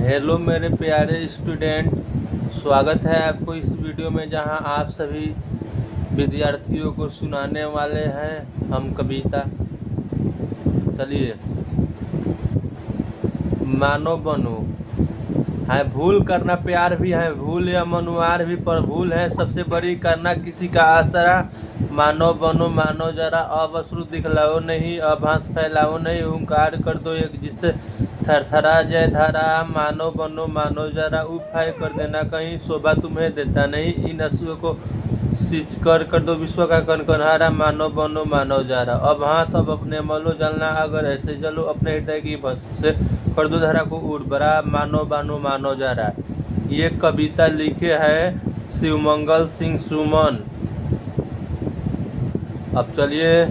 Hello मेरे प्यारे student, स्वागत है आपको इस वीडियो में जहां आप सभी विद्यार्थियों को सुनाने वाले हैं हम कविता। चलिए, मानो बनो है भूल करना, प्यार भी है भूल या मनुआर भी, पर भूल है सबसे बड़ी करना किसी का आसरा। मानो बनो मानो जरा, अब अश्रु दिखलाओ नहीं, अब हाथ फैलाओ नहीं, हुंकार कर दो एक जिससे थरथरा जय धारा। मानो बनो मानो जरा, उपाय कर देना कहीं, शोभा तुम्हें देता नहीं, इन अश्रुओं को सींच कर दो विश्व का कनकनहारा। मानो बनो मानो जरा, अब हाथ अब अपने मलो, जलना अगर ऐसे जलो, अपने हृदय की भस्म से कर दो धारा को उर्वरा। मानो बनो मानो जरा। ये कविता लिखे है शिवमंगल सिंह सुमन। अब चलिए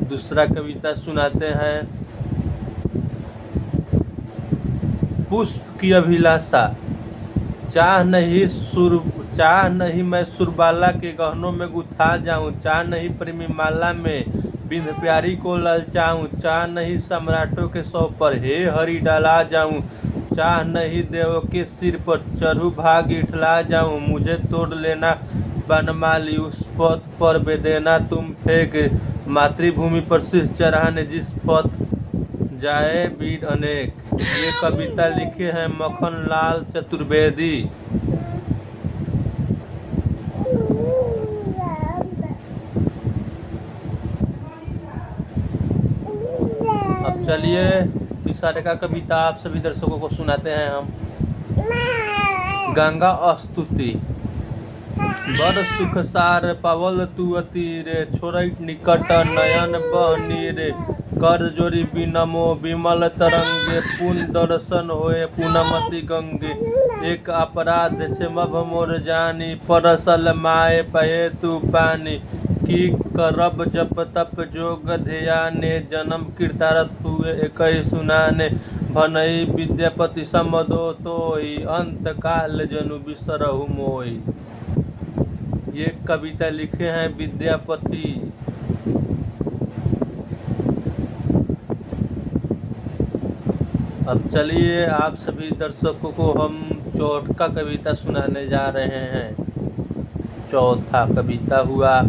दूसरा कविता सुनाते हैं। पुष्प की अभिलाषा, चाह नहीं मैं सुरबाला के गहनों में गुथा जाऊं, चाह नहीं प्रेमी माला में बिंद प्यारी को ललचाऊं, चाह नहीं सम्राटों के सौ पर हे हरि डाला जाऊं, चाह नहीं देवों के सिर पर चढ़ू भाग इठला जाऊं, मुझे तोड़ लेना बनमाली उस पथ पर बेदेना तुम फेंक, मातृभूमि पर सिर चढ़ाने जिस पथ जाए वीर अनेक। ये कविता लिखे हैं मक्खन लाल चतुर्वेदी। अब चलिए तीसरे का कविता आप सभी दर्शकों को सुनाते हैं हम। गंगा स्तुति। बड़ सुख सार पवल तू अति रे, छोड़ैत निकट नयन बहनी रे, कर जोरी बिनमो विमल तरंगे, पुन दर्शन होए पूनमति गंगे, एक अपराध से मभ मोर जानी, परसल माए पये तू पानी, की करब जप तप जोग ध्याने, जन्म कीर्तारथ हुए एक सुनाने, भनई विद्यापति समदो तोई, अंत काल जनु बिसरहु मोई। ये कविता लिखे हैं विद्यापति। अब चलिए आप सभी दर्शकों को हम चौथा कविता सुनाने जा रहे हैं। चौथा कविता हुआ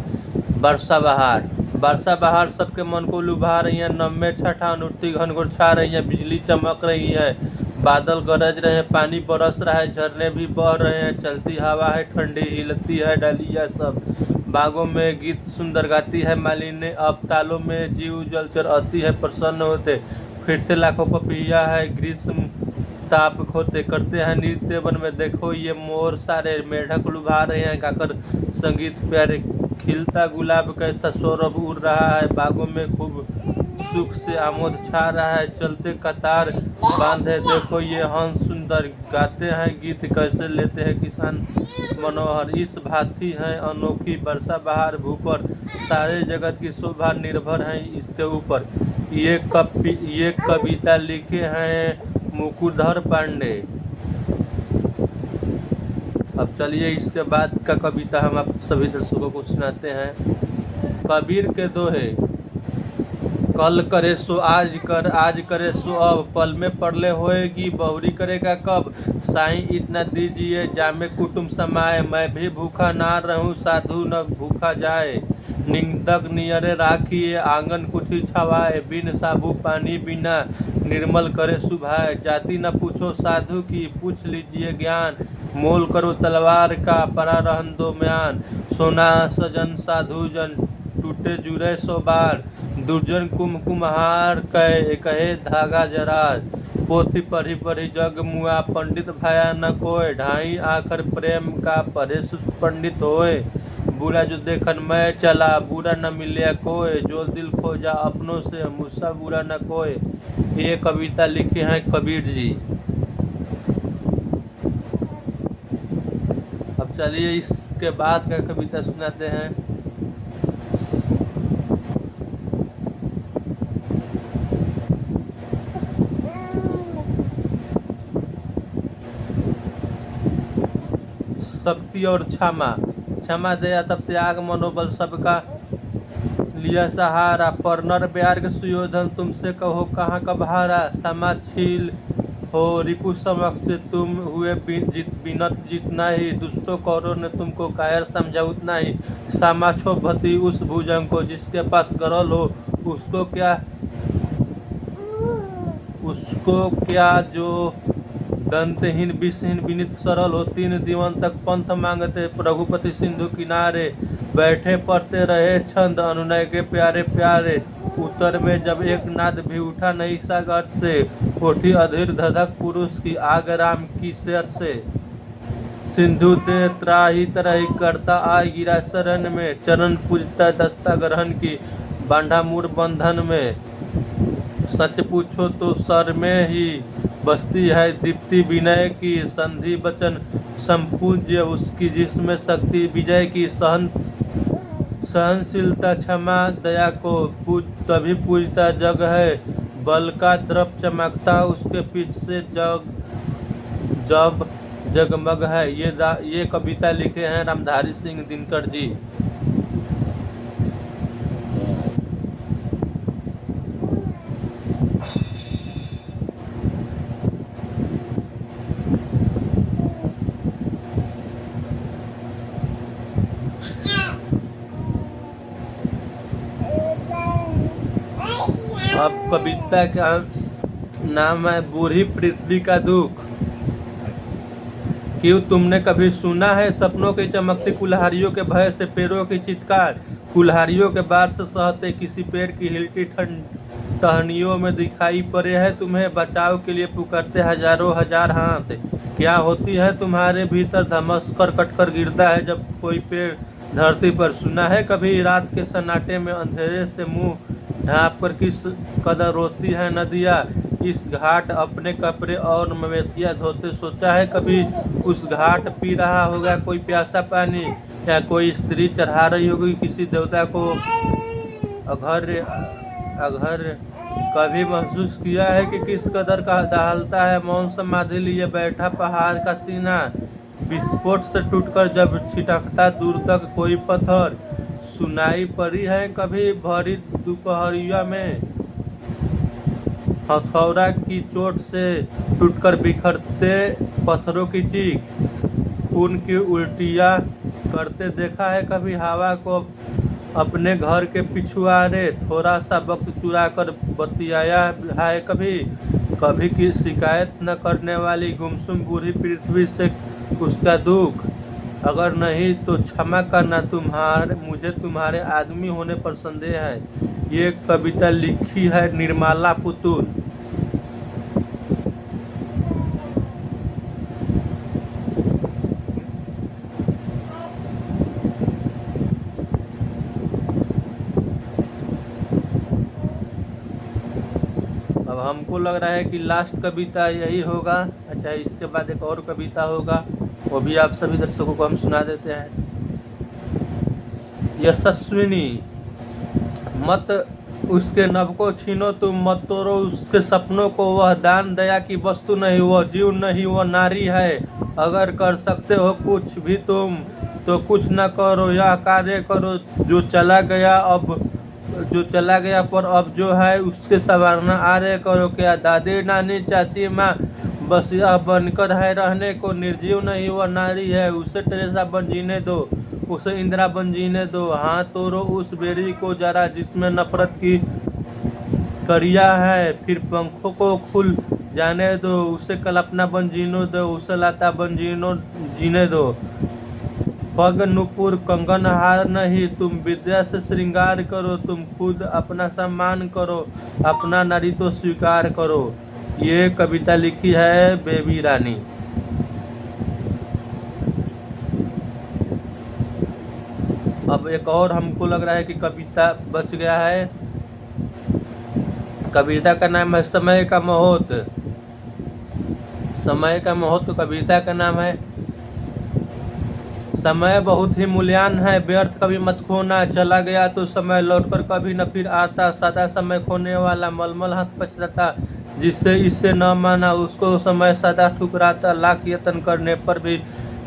वर्षा बहार। वर्षा बहार सबके मन को लुभा रही है, नम्य छठा अनुर्ति घनघोर छा रही है, बिजली चमक रही है, बादल गरज रहे हैं, पानी बरस रहा है, झरने भी बह रहे हैं, चलती हवा है ठंडी, हिलती है डालियाँ सब, बागों में गीत सुंदर गाती है मालिनी, अब तालों में जीव जलचर आती है प्रसन्न होते, फिरते लाखों पपैया है ग्रीष्म ताप खोते, करते हैं नृत्य वन में देखो ये मोर सारे, मेढक लुभा रहे हैं गाकर संगीत प्यारे, खिलता गुलाब कैसा सौरभ उड़ रहा है, बागों में खूब सुख से आमोद छा रहा है, चलते कतार बांधे देखो ये हंस सुंदर, गाते हैं गीत कैसे लेते हैं किसान मनोहर, इस भांति है अनोखी वर्षा बहार भूपर, सारे जगत की शोभा निर्भर है इसके ऊपर। ये कविता लिखे हैं मुकुधर पांडे। अब चलिए इसके बाद का कविता हम आप सभी दर्शकों को सुनाते हैं। कबीर के दोहे। कल करे सो आज कर, आज करे सो अब, पल में परले होएगी बहुरी करेगा कब, साईं इतना दीजिए जामे कुटुम समाए, मैं भी भूखा ना रहूं साधु न भूखा जाए, निंदक नियरे राखिए आंगन कुठी छवाए, बिन साबु पानी बिना निर्मल करे सुभाए, जाति न पूछो साधु की पूछ लीजिए ज्ञान, मोल करो तलवार का परा रहन दो म्यान, सोना सजन साधु जन टूटे जुरे सो बार, दुर्जन कुम्हार कहे धागा जराज, पोथी पढ़ी पढ़ी जग मुआ पंडित भया न कोय, ढाई आखर प्रेम का पढ़े सुपंडित होए, बुरा जो देखन मैं चला बुरा न मिले कोय, जो दिल खोजा अपनों से मुझसा बुरा न कोय। ये कविता लिखे हैं कबीर जी। अब चलिए इसके बाद का कविता सुनाते हैं। शक्ति और क्षमा। क्षमा दया तब त्याग मनोबल सबका लिया सहारा, पर नर प्यार के सुयोधन तुमसे कहो कहाँ का भारा, क्षमा छील हो रिपु समक्ष तुम हुए बिनत जितना ही, दुष्टों कौरों ने तुमको कायर समझा उतना ही। सामाछो भती उस भुजंग को, जिसके पास गरल हो उसको क्या जो दंतहीन विषहीन विनित सरल हो। 3 दीवन तक पंथ मांगते रघुपति सिंधु किनारे, बैठे पढ़ते रहे छंद अनुनय के प्यारे प्यारे। उत्तर में जब एक नाद भी उठा नहीं सागर से, उठी अधीर धधक पुरुष की आग राम की शेर से। सिंधु दे त्राही तराही करता आ गिरा शरण में, चरण पूजता दस्ता ग्रहण की बांधा मूर बंधन में। सच पूछो तो सर में ही बसती है दीप्ति विनय की, संधि वचन संपूज्य उसकी जिसमें शक्ति विजय की। सहनशीलता क्षमा दया को तभी पूजता जग है, बल का द्रव चमकता उसके पीछ से जब जगमग है। ये कविता लिखे हैं रामधारी सिंह दिनकर जी। अब कविता का नाम है बूढ़ी पृथ्वी का दुख। क्यों तुमने कभी सुना है सपनों की चमकती कुल्हाड़ियों के भय से पेड़ों की चित्कार, कुल्हाड़ियों के बार से सहते किसी पेड़ की हिलती टहनियों में दिखाई पड़े हैं तुम्हें बचाव के लिए पुकारते हजारों हजार हाथ। क्या होती है तुम्हारे भीतर धमस कर कटकर गिरता है जब कोई पेड़ धरती पर। सुना है कभी रात के सन्नाटे में अंधेरे से मुंह ढाँप कर किस कदर रोती है नदियाँ इस घाट अपने कपड़े और मवेशियाँ धोते। सोचा है कभी उस घाट पी रहा होगा कोई प्यासा पानी, या कोई स्त्री चढ़ा रही होगी किसी देवता को अघर। कभी महसूस किया है कि किस कदर का दहालता है मौन समाधि लिए बैठा पहाड़ का सीना, विस्फोट से टूटकर जब छिटकता दूर तक कोई पत्थर। सुनाई पड़ी है कभी भरी दोपहरिया में हथौड़ा की चोट से टूटकर बिखरते पत्थरों की चीख, खून की उल्टियाँ करते देखा है कभी हवा को अपने घर के पिछुआरे। थोड़ा सा वक्त चुरा कर बतियाया है कभी की शिकायत न करने वाली गुमसुम बूढ़ी पृथ्वी से उसका दुख। अगर नहीं तो क्षमा करना, मुझे तुम्हारे आदमी होने पर संदेह है। ये कविता लिखी है निर्मला पुतुल। अब हमको लग रहा है कि लास्ट कविता यही होगा। अच्छा, इसके बाद एक और कविता होगा, वो भी आप सभी दर्शकों को हम सुना देते हैं। यशस्विनी मत उसके नभ को छीनो, तुम मत तोड़ो उसके सपनों को। वह दान दया की वस्तु नहीं, वह जीव नहीं, वह नारी है। अगर कर सकते हो कुछ भी तुम तो कुछ न करो, यह कार्य करो जो चला गया पर अब जो है उसके संवारना आर्य करो। क्या दादी नानी चाची माँ बस यह बनकर है रहने को, निर्जीव नहीं वह नारी है। उसे टेरेसा बन जीने दो, उसे इंदिरा बन जीने दो। हाँ तोड़ो उस बेड़ी को जरा जिसमें नफरत की करिया है, फिर पंखों को खुल जाने दो। उसे कल्पना बन जीने दो, उसे लता बन जीने दो। पग नुपुर कंगन हार नहीं, तुम विद्या से श्रृंगार करो। तुम खुद अपना सम्मान करो, अपना नारीत्व स्वीकार करो। ये कविता लिखी है बेबी रानी। अब एक और हमको लग रहा है कि कविता बच गया है। कविता का नाम है समय का महत्व। समय का महत्व कविता का नाम है। समय बहुत ही मूल्यवान है, व्यर्थ कभी मत खोना। चला गया तो समय लौटकर कभी न फिर आता। सदा समय खोने वाला मलमल हाथ पछताता। जिससे इसे न माना उसको समय सदा ठुकराता। लाख यत्न करने पर भी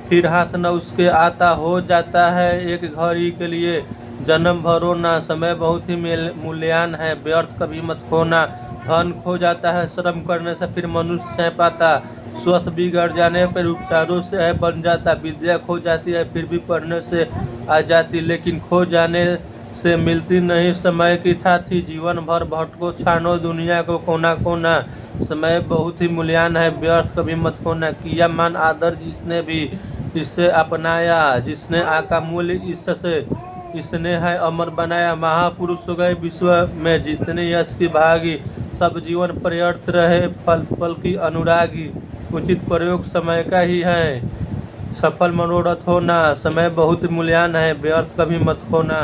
फिर हाथ न उसके आता। हो जाता है एक घड़ी के लिए जन्म भर रोना। समय बहुत ही मूल्यवान है, व्यर्थ कभी मत खोना। धन खो जाता है श्रम करने से फिर मनुष्य नहीं पाता, स्वस्थ बिगड़ जाने पर उपचारों से है बन जाता, विद्या खो जाती है फिर भी पढ़ने से आ जाती, लेकिन खो जाने से मिलती नहीं समय की था थी, जीवन भर भटको छानो दुनिया को कोना कोना, समय बहुत ही मूल्यवान है व्यर्थ कभी मत खोना, किया मान आदर जिसने भी इससे अपनाया, जिसने आका मूल्य इससे इसने है अमर बनाया, महापुरुष हो गए विश्व में जितने यश की भागी, सब जीवन पर्यर्थ रहे फल फल की अनुरागी, उचित प्रयोग समय का ही है सफल मनोरथ होना, समय बहुत मूल्यवान है व्यर्थ कभी मत खोना।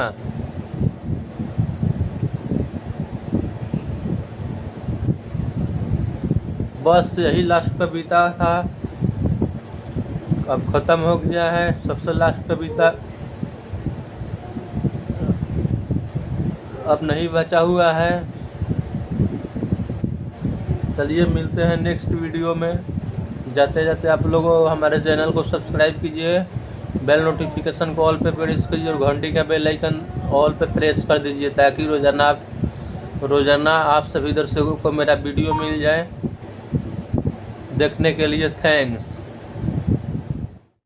बस यही लास्ट कविता था, अब खत्म हो गया है सबसे लास्ट कविता, अब नहीं बचा हुआ है। चलिए मिलते हैं नेक्स्ट वीडियो में। जाते जाते आप लोगों हमारे चैनल को सब्सक्राइब कीजिए, बेल नोटिफिकेशन को ऑल पे प्रेस कीजिए और घंटी का बेल आइकन ऑल पे प्रेस कर दीजिए ताकि रोज़ाना आप सभी दर्शकों को मेरा वीडियो मिल जाए। देखने के लिए थैंक्स।